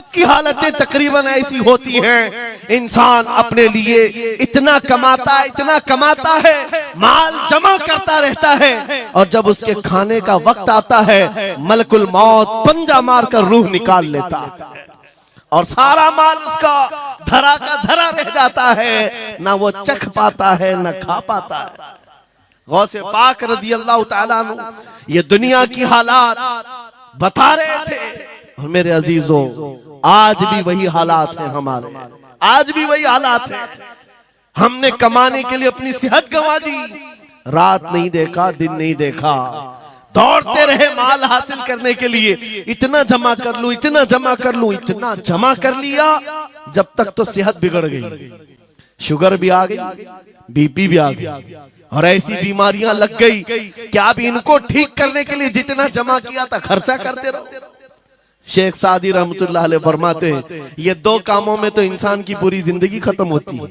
सबकी हालतें तकरीबन ऐसी होती हैं। इंसान अपने लिए इतना कमाता है, माल जमा करता रहता है, और जब उसके खाने का वक्त आता है मलकुल मौत पंजा मारकर रूह निकाल लेता है और सारा माल उसका धरा का धरा रह जाता है, ना वो चख पाता है ना खा पाता है। गौसे पाक रज़ी अल्लाह ताला अन्हु ये दुनिया की हालात बता रहे थे, और मेरे अजीजों आज भी वही हालात हैं हमारे, आज भी वही हालात हैं। हमने कमाने के लिए अपनी सेहत गंवा दी, रात नहीं देखा दिन नहीं देखा, दौड़ते रहे माल हासिल करने के लिए, इतना जमा कर लूं, इतना जमा कर लूं, इतना जमा कर लिया, जब तक तो सेहत बिगड़ गई, शुगर भी आ गई, बीपी भी आ गई, और ऐसी बीमारियां लग गई कि अब इनको ठीक करने के लिए जितना जमा किया था खर्चा करते रहो। शेख सादी रहमतुल्लाह अलैह फरमाते हैं ये दो कामों में तो इंसान की पूरी जिंदगी खत्म होती है,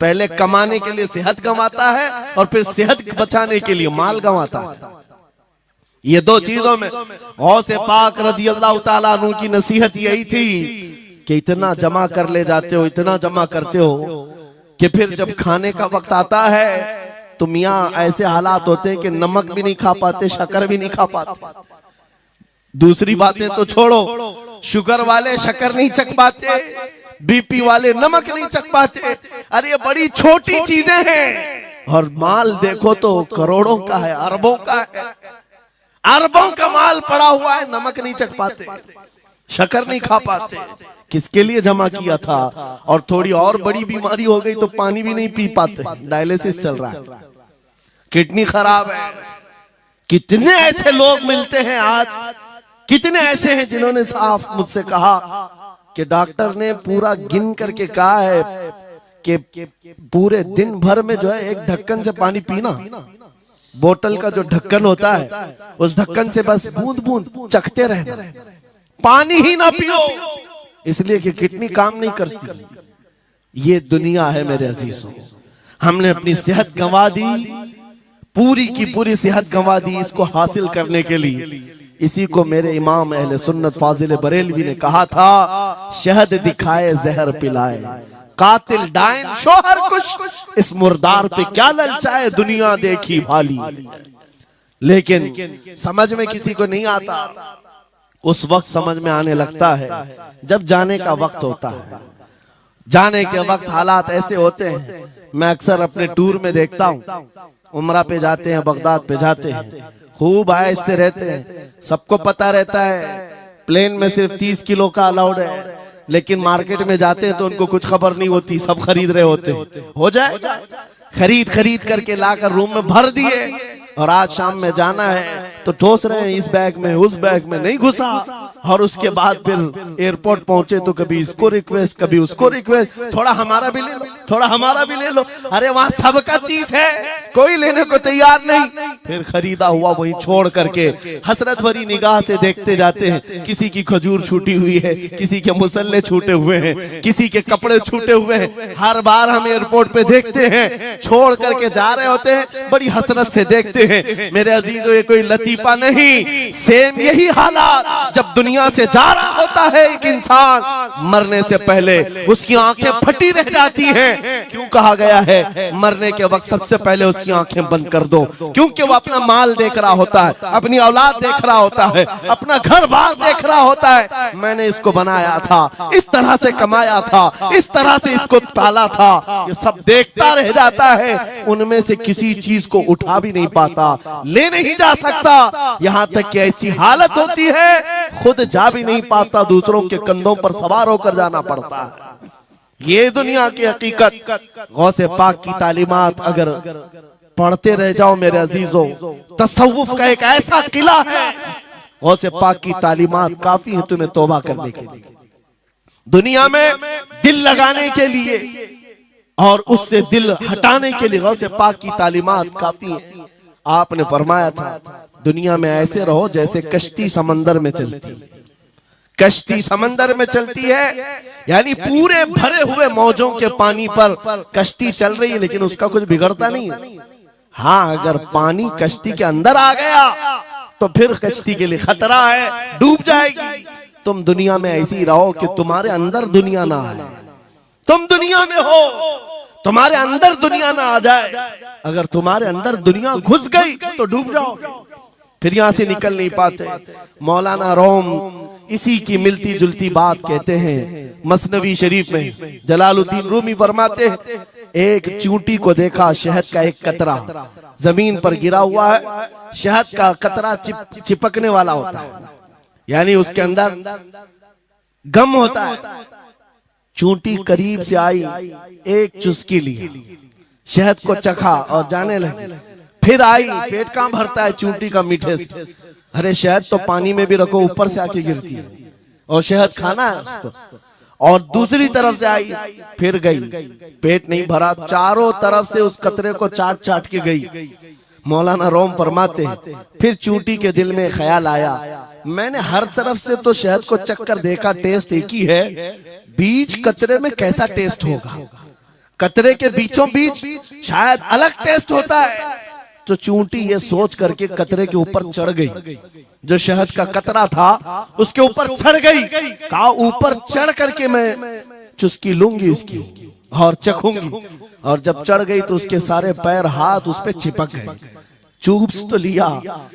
पहले कमाने के लिए सेहत गंवाता है और फिर सेहत बचाने के लिए माल गंवाता है। ये दो चीजों में गौसे पाक रज़ी अल्लाह ताला अन्हु की नसीहत यही थी कि इतना जमा कर ले जाते हो, इतना जमा करते हो कि फिर जब खाने का वक्त आता है तो मियाँ ऐसे हालात होते हैं कि नमक भी नहीं खा पाते, शक्कर भी नहीं खा पाते। दूसरी बातें तो छोड़ो, शुगर वाले शक्कर नहीं चख पाते, बीपी वाले नमक नहीं चख पाते, अरे ये बड़ी छोटी चीजें हैं, और माल देखो तो करोड़ों का है, अरबों का है, अरबों का माल पड़ा हुआ है, नमक नहीं चख पाते, शक्कर नहीं खा पाते। किसके लिए जमा किया था? और थोड़ी और बड़ी बीमारी हो गई तो पानी भी नहीं पी पाते, डायलिसिस चल रहा है, किडनी खराब है। कितने ऐसे लोग मिलते हैं आज, कितने ऐसे हैं जिन्होंने साफ मुझसे कहा कि डॉक्टर ने पूरा गिन करके कहा है कि पूरे दिन भर में जो है एक ढक्कन से पानी पीना, बोतल का जो ढक्कन होता है उस ढक्कन से बस बूंद बूंद चखते रहना, पानी ही ना पियो, इसलिए कि किडनी काम नहीं करती। ये दुनिया है मेरे अजीजों, हमने अपनी सेहत गंवा दी, पूरी की पूरी सेहत गंवा दी इसको हासिल करने के लिए। इसी को मेरे इमाम अहले सुन्नत फाजिल बरेलवी ने कहा था, शहद दिखाए जहर पिलाए, कातिल डायन शोहर कुछ, इस मुर्दार पे क्या ललचाए, दुनिया देखी भाली। लेकिन समझ में किसी को नहीं आता, उस वक्त समझ में आने लगता है जब जाने का वक्त होता है। जाने के वक्त हालात ऐसे होते हैं, मैं अक्सर अपने टूर में देखता हूँ, उमरा पे जाते हैं, बगदाद पे जाते हैं, खूब आयश से रहते हैं, सबको पता रहता है प्लेन में सिर्फ 30 किलो का अलाउड है, लेकिन मार्केट में जाते हैं तो उनको कुछ खबर नहीं होती, सब खरीद रहे होते हैं, हो जाए खरीद करके लाकर रूम में भर दिए, और आज शाम में जाना है तो ठोस रहे हैं इस बैग में उस बैग में नहीं घुसा, और उसके बाद फिर एयरपोर्ट पहुंचे तो कभी इसको रिक्वेस्ट कभी उसको रिक्वेस्ट, थोड़ा हमारा भी ले लो, थोड़ा हमारा भी ले लो, अरे वहां सबका 30 है, कोई लेने को तैयार नहीं। फिर खरीदा हुआ वहीं छोड़ करके हसरत भरी निगाह से देखते जाते हैं, किसी की खजूर छूटी हुई है, किसी के मुसल्ले छूटे हुए हैं, किसी के कपड़े छूटे हुए हैं। हर बार हम एयरपोर्ट पे देखते हैं, छोड़ करके जा रहे होते हैं, बड़ी हसरत से देखते हैं। मेरे अजीजों ये कोई लतीफा नहीं, सेम यही हालात जब दुनिया से जा रहा होता है एक इंसान, मरने से पहले उसकी आंखें फटी रह जाती हैं। क्यों कहा गया है मरने के वक्त सबसे पहले उसकी आंखें बंद कर दो? क्योंकि वो अपना माल देख रहा होता है, अपनी औलाद देख रहा होता है, अपना घर बार देख रहा होता है, मैंने इसको बनाया था, इस तरह से कमाया था, इस तरह से इसको पाला था, ये सब देखता रह जाता है, उनमें से किसी चीज को उठा भी नहीं पाता, ले नहीं जा सकता, यहाँ तक कि ऐसी हालत होती है खुद जा भी नहीं पाता, दूसरों के कंधों पर सवार होकर जाना पड़ता है। ये दुनिया की हकीकत। गौसे पाक की तालीमात अगर पढ़ते रह जाओ मेरे अजीजों, तसव्वुफ का एक ऐसा किला है, गौसे पाक की तालीमात काफी है तुम्हें तौबा करने के लिए, दुनिया में दिल लगाने के लिए और उससे दिल हटाने के लिए। गौसे पाक की तालीमात काफी है। आपने फरमाया था दुनिया में ऐसे रहो जैसे कश्ती समंदर में चलती, कश्ती समंदर में चलती है, यानी पूरे भरे हुए मौजों के पानी पर कश्ती चल रही है, लेकिन उसका कुछ बिगड़ता नहीं है। हाँ, अगर पानी कश्ती के अंदर आ गया तो फिर कश्ती के लिए खतरा है, डूब जाएगी। तुम दुनिया में ऐसी रहो कि तुम्हारे अंदर दुनिया ना आए। तुम दुनिया में हो, तुम्हारे अंदर दुनिया ना आ जाए। अगर तुम्हारे अंदर दुनिया घुस गई तो डूब जाओगे, फिर यहां से निकल नहीं पाते। मौलाना रोम इसी की मिलती जुलती बात कहते हैं मसनवी शरीफ में। जलालुद्दीन रूमी फरमाते हैं, एक चूंटी को देखा, शहद का एक कतरा जमीन पर गिरा हुआ है। शहद का कतरा चिपकने वाला होता है, यानी उसके अंदर गम होता है। चूंटी करीब से आई, एक चुस्की ली, शहद को चखा और जाने लगी। फिर आई, पेट कहां भरता है चूंटी का मीठे से। अरे शहद तो पानी में भी रखो ऊपर से आके गिरती है, और शहद खाना है उसको। और दूसरी तरफ से आई, फिर गई, पेट नहीं भरा, चारों तरफ से उस कतरे को चाट चाट के गई। मौलाना रोम फरमाते हैं, फिर चूंटी के दिल में ख्याल आया, मैंने हर तरफ से तो शहद को चक्कर देखा, टेस्ट एक ही है, बीच कतरे में कैसा टेस्ट होगा? कतरे के बीचों बीच शायद अलग टेस्ट होता है। तो चूंटी ये सोच करके कतरे के ऊपर चढ़ गई, जो शहद का कतरा था उसके ऊपर चढ़ गई। कहा ऊपर चढ़ करके मैं चुस्की लूंगी इसकी और चखूंगी। और जब चढ़ गई तो उसके सारे पैर हाथ उस पे चिपक गए। चूप्स तो लिया,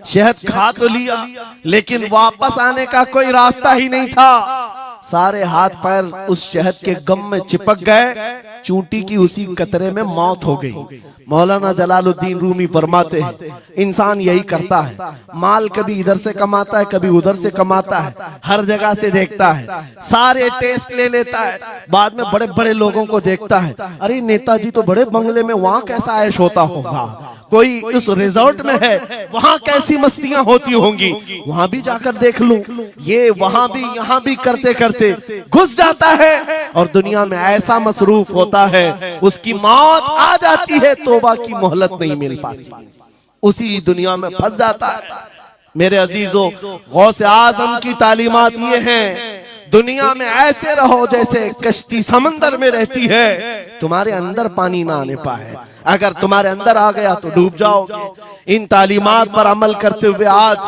शहद खा तो लिया, लेकिन वापस आने का कोई रास्ता ही नहीं था। सारे हाथ पैर उस शहद के गम में चिपक गए। चूंटी की उसी कतरे में मौत हो गई। मौलाना जलालुद्दीन रूमी फरमाते हैं, इंसान यही करता है, माल कभी इधर से कमाता है, कभी उधर से कमाता है, हर जगह से देखता है, सारे टेस्ट ले लेता है, बाद में बड़े बड़े लोगों को देखता है, अरे नेताजी तो बड़े बंगले में, वहां कैसा ऐश होता होगा, कोई उस रिजॉर्ट में है, वहां कैसी मस्तियां होती होंगी, वहां भी जाकर देख लूं। ये वहां भी यहाँ भी करते करते घुस जाता है और दुनिया में ऐसा मसरूफ होता है, उसकी मौत आ जाती है, तौबा की मोहलत नहीं मिल पाती, उसी दुनिया में फंस जाता है। मेरे अजीजों, गौसे आजम की तालीमात ये हैं, दुनिया में ऐसे रहो जैसे कश्ती समंदर में रहती है, तुम्हारे अंदर पानी ना आने पाए। अगर तुम्हारे अंदर आ गया तो डूब जाओगे। इन तालीमात पर अमल करते हुए आज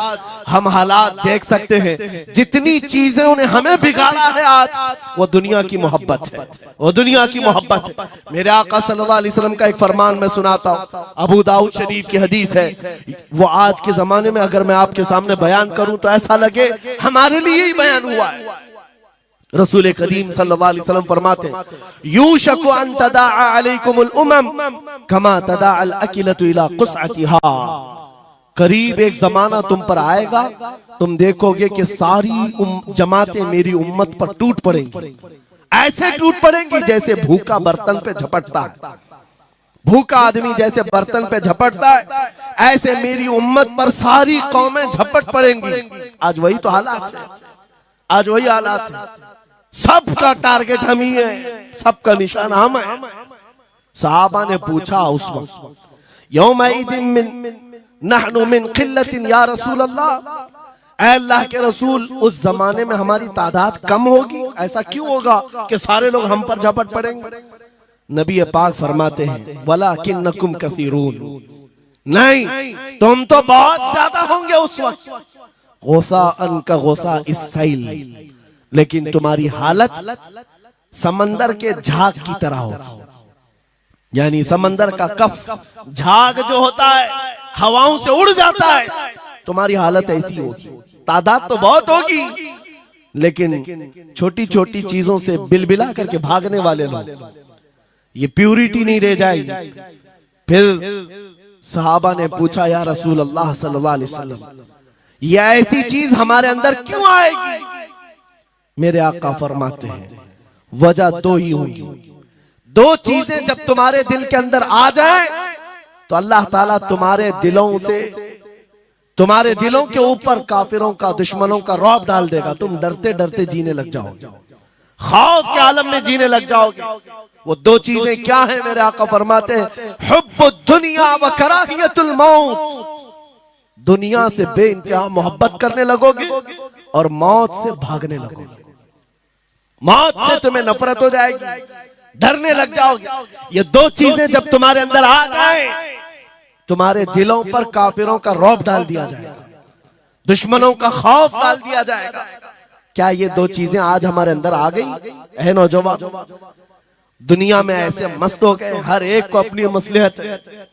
हम हालात देख सकते हैं। जितनी चीजों ने हमें बिगाड़ा है आज, वो दुनिया की मोहब्बत है, वो दुनिया की मोहब्बत है। मेरे आका सल्लल्लाहु अलैहि वसल्लम का एक फरमान मैं सुनाता हूँ, अबू दाऊद शरीफ की हदीस है। वो आज के जमाने में अगर मैं आपके सामने बयान करूं तो ऐसा लगे हमारे लिए ही बयान हुआ है। रसूल करीम सल्लल्लाहु अलैहि वसल्लम फरमाते हैं, यूशकु अन तदाअ अलैकुमुल उमम कमा तदाअल अकिलतु इला कुसअतिहा। करीब एक जमाना तुम पर आएगा, तुम देखोगे कि सारी जमातें मेरी उम्मत पर टूट पड़ेंगी, ऐसे टूट पड़ेंगी जैसे भूखा बर्तन पे झपटता है। भूखा आदमी जैसे बर्तन पे झपटता है, ऐसे मेरी उम्मत पर सारी कौमें झपट पड़ेंगी। आज वही तो हालात है, आज वही हालात है। सबका टारगेट हम ही है, सबका निशान हम है। सहाबा ने पूछा उस वक्त, यौमइदिन नहनु मिन क़िल्लतिन या रसूल अल्लाह, ऐ अल्लाह के रसूल उस जमाने में हमारी तादाद कम होगी, ऐसा क्यों होगा कि सारे लोग हम पर झपट पड़ेंगे? नबी पाक फरमाते हैं, वलाकिन्नकुम कसीरून, नहीं तुम तो बहुत ज्यादा होंगे उस वक्त, गौसाअन का गौसा इस्सैल, लेकिन तुम्हारी हालत समंदर के झाग की तरह होगी। यानी समंदर का कफ झाग जो होता है हवाओं से उड़ जाता है, तुम्हारी हालत ऐसी होगी। तादाद तो बहुत होगी, लेकिन छोटी छोटी चीजों से बिलबिला करके भागने वाले लोग, ये प्यूरिटी नहीं रह जाएगी। फिर सहाबा ने पूछा, या रसूल अल्लाह सल्लल्लाहु अलैहि वसल्लम, ये ऐसी चीज हमारे अंदर क्यों आएगी? मेरे आका फरमाते हैं, वजह दो ही होंगी, दो चीजें जब तुम्हारे दिल के अंदर आ जाए तो अल्लाह ताला तुम्हारे दिलों से, तुम्हारे दिलों के ऊपर काफिरों का, दुश्मनों का रौब डाल देगा। तुम डरते डरते जीने लग जाओगे, खौफ के आलम में जीने लग जाओगे। वो दो चीजें क्या है? मेरे आका फरमाते हैं, हुब्बुद दुनिया व कराहियतुल मौत, दुनिया से बेइंतहा मोहब्बत करने लगोगे और मौत से भागने लगोगे। मौत से तुम्हें नफरत हो जाएगी, डरने लग जाओगे। ये दो चीजें जब तुम्हारे अंदर आ जाए, तुम्हारे दिलों पर काफिरों का रौब डाल दिया जाएगा, दुश्मनों का खौफ डाल दिया जाएगा, क्या ये दो चीजें आज हमारे अंदर आ गई है? नौजवान दुनिया में ऐसे मस्त हो गए, हर एक को अपनी मसलहत है।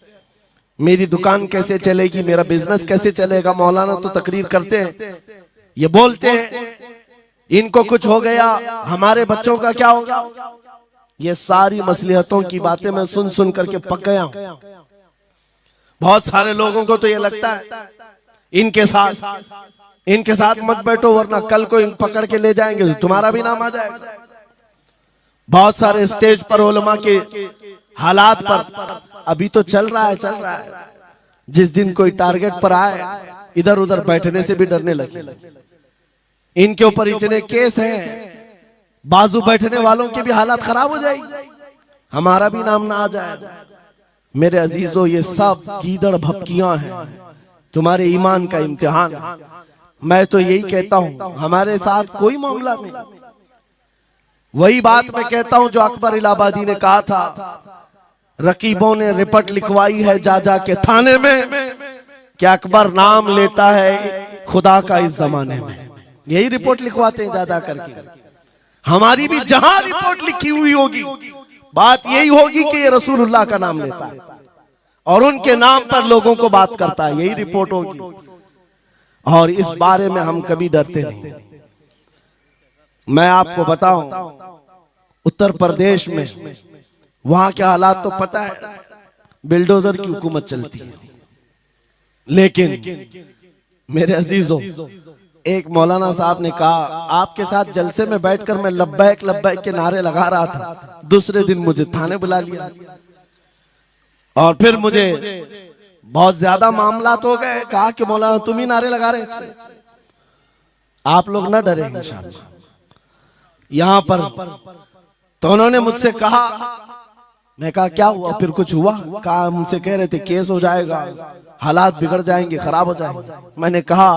मेरी दुकान कैसे चलेगी, मेरा बिजनेस कैसे चलेगा। मौलाना तो तकरीर करते हैं, ये बोलते हैं इनको कुछ हो गया, हमारे बच्चों का क्या होगा। ये सारी मसलहतों की बातें मैं सुन सुन करके पक गया हूं। बहुत सारे लोगों को तो ये लगता है इनके साथ मत बैठो वरना कल को पकड़ के ले जाएंगे तो तुम्हारा भी नाम आ जाएगा। बहुत सारे स्टेज पर उलमा के हालात पर अभी तो चल रहा है। जिस दिन कोई टारगेट पर आए इधर उधर बैठने से भी डरने लगे। इनके ऊपर इतने केस हैं, बाजू बैठने वालों के भी हालात खराब हो जाएगी, हमारा भी नाम ना आ जाए। मेरे अजीजों, ये सब गीदड़ भपकियां हैं, तुम्हारे ईमान का इम्तिहान है। मैं तो यही कहता हूं हमारे साथ कोई मामला नहीं। वही बात मैं कहता हूं जो अकबर इलाहाबादी ने कहा था, रकीबों ने रिपोर्ट लिखवाई है जा जा के थाने में कि अकबर नाम लेता है खुदा का इस जमाने में। यही रिपोर्ट लिखवाते हैं जा जा करके। हमारी भी जहां रिपोर्ट लिखी हुई होगी बात यही होगी कि ये रसूलुल्लाह का नाम लेता है और उनके नाम पर लोगों को बात करता है, यही रिपोर्ट होगी। और इस बारे में हम कभी डरते नहीं। मैं आपको बताऊं उत्तर प्रदेश में वहां के हालात तो पता है, बिल्डोजर की हुकूमत चलती है। लेकिन मेरे अजीजों, एक मौलाना साहब ने कहा आपके साथ जलसे में बैठकर मैं लब्बैक लब्बैक के नारे लगा रहा था, दूसरे दिन मुझे थाने बुला लिया और फिर मुझे बहुत ज्यादा मामला हो गए। कहा कि मौलाना तुम ही नारे लगा रहे थे। आप लोग ना डरे इंशाअल्लाह। यहां पर तो उन्होंने मुझसे कहा, मैं कहा क्या हुआ, फिर कुछ हुआ? कहा मुझसे कह रहे थे केस हो जाएगा, हालात बिगड़ जाएंगे, खराब हो जाएंगे। मैंने कहा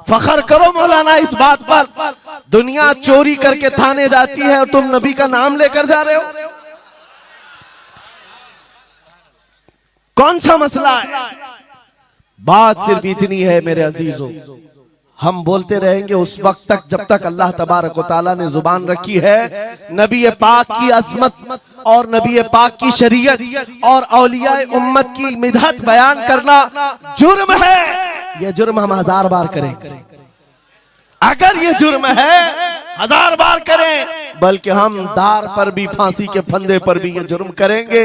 फख्र करो मौलाना इस बात पर, दुनिया चोरी करके थाने जाती है और तुम नबी का नाम लेकर जा रहे हो। कौन सा मसला है? बात सिर्फ इतनी है मेरे अजीजों, हम बोलते रहेंगे उस वक्त तक जब तक अल्लाह तबारक व तआला ने जुबान रखी है। नबी पाक की अजमत और नबी पाक की शरीयत और औलियाए उम्मत की मिदहत बयान करना जुर्म है। यह जुर्म हम 1000 बार करें, अगर ये जुर्म है 1000 बार करें, बल्कि हम दार पर भी, फांसी के फंदे पर भी ये जुर्म करेंगे।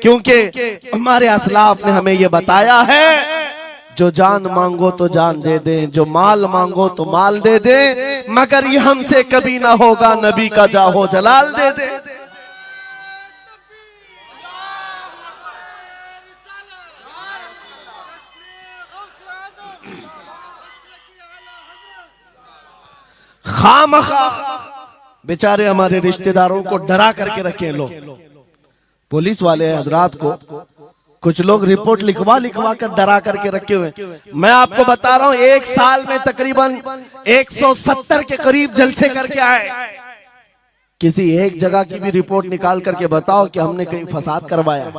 क्योंकि हमारे असलाफ ने हमें ये बताया है जो जान मांगो तो जान दे दें, जो माल मांगो तो माल दे दें, मगर ये हमसे कभी ना होगा नबी का जाहो जलाल दे दे। खामखा बेचारे हमारे रिश्तेदारों को डरा करके रखे लोग। पुलिस वाले हजरात को कुछ लोग रिपोर्ट लिखवा कर डरा करके रखे हुए। मैं आपको बता रहा हूं एक साल में तकरीबन 170 के करीब जलसे करके आए। किसी एक जगह की भी रिपोर्ट निकाल करके बताओ कि हमने कहीं फसाद करवाया,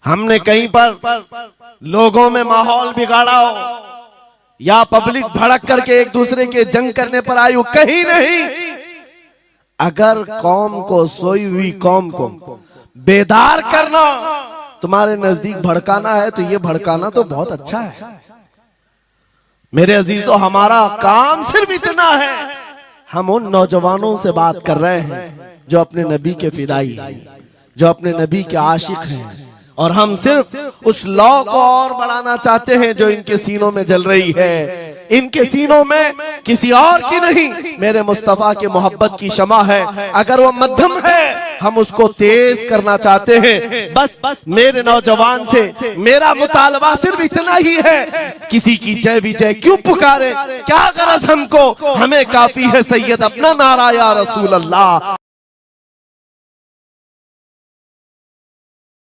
हमने कहीं पर लोगों में माहौल बिगाड़ा हो या पब्लिक भड़क करके एक दूसरे के जंग करने पर आई हो, कहीं नहीं। अगर कौम को, सोई हुई कौम को बेदार करना तुम्हारे नजदीक भड़काना है तो ये भड़काना तो बहुत अच्छा है। मेरे अजीजों, हमारा काम सिर्फ इतना है, हम उन नौजवानों से बात कर रहे हैं जो अपने नबी के फिदाई हैं, जो अपने नबी के आशिक हैं, और हम सिर्फ उस लौ को और बढ़ाना चाहते हैं जो इनके सीनों में जल रही है। इनके सीनों में किसी और की नहीं, मेरे मुस्तफा के मोहब्बत की शमा है। अगर वो मध्यम है हम उसको तेज करना चाहते हैं। बस मेरे नौजवान से मेरा मुतालबा सिर्फ इतना ही है, किसी की जय विजय क्यों पुकारे, क्या गरज हमको, हमें काफी है सैयद अपना नारा या रसूल अल्लाह।